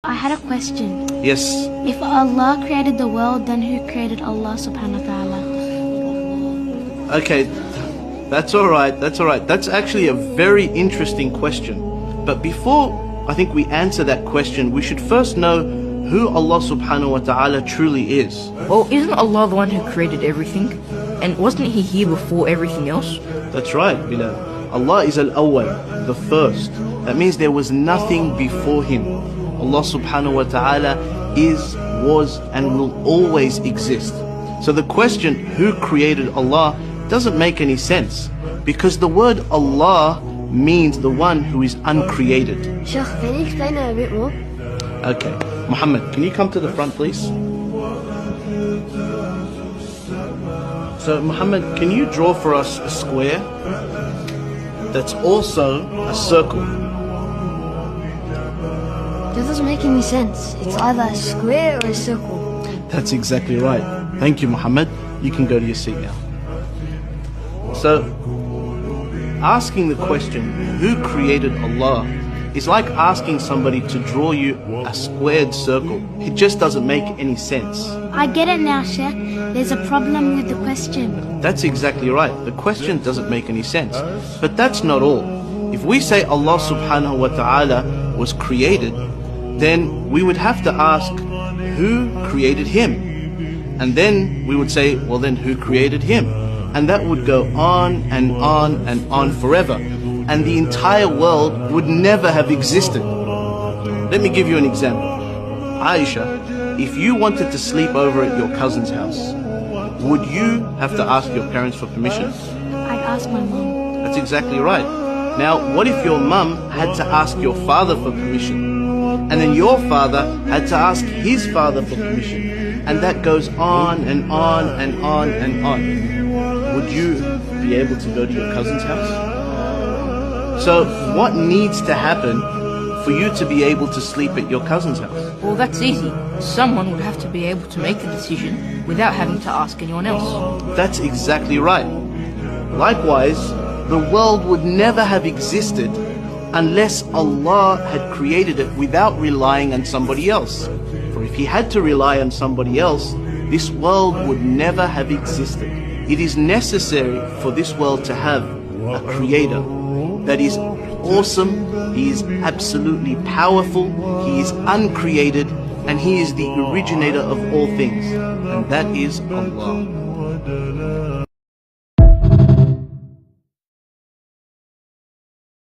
I had a question. Yes. If Allah created the world, then who created Allah subhanahu wa ta'ala? Okay, that's alright, that's alright. That's actually a very interesting question. But before I think we answer that question, we should first know who Allah subhanahu wa ta'ala truly is. Well, isn't Allah the one who created everything? And wasn't He here before everything else? That's right, Bilal. Allah is al-awwal, the first. That means there was nothing before Him. Allah subhanahu wa ta'ala is, was and will always exist. So the question, who created Allah, doesn't make any sense, because the word Allah means the one who is uncreated. Sheikh, can you explain it a bit more? Okay, Muhammad, can you come to the front please? So Muhammad, can you draw for us a square that's also a circle? That doesn't make any sense. It's either a square or a circle. That's exactly right. Thank you, Muhammad. You can go to your seat now. So, asking the question, who created Allah, is like asking somebody to draw you a squared circle. It just doesn't make any sense. I get it now, Sheikh. There's a problem with the question. That's exactly right. The question doesn't make any sense. But that's not all. If we say Allah subhanahu wa ta'ala was created, then we would have to ask, who created Him? And then we would say, well then who created Him? And that would go on and on and on forever. And the entire world would never have existed. Let me give you an example. Aisha, if you wanted to sleep over at your cousin's house, would you have to ask your parents for permission? I'd ask my mom. That's exactly right. Now, what if your mum had to ask your father for permission? And then your father had to ask his father for permission? And that goes on and on and on and on. Would you be able to go to your cousin's house? So, what needs to happen for you to be able to sleep at your cousin's house? Well, that's easy. Someone would have to be able to make the decision without having to ask anyone else. That's exactly right. Likewise, the world would never have existed unless Allah had created it without relying on somebody else. For if He had to rely on somebody else, this world would never have existed. It is necessary for this world to have a creator that is awesome, He is absolutely powerful, He is uncreated, and He is the originator of all things, and that is Allah.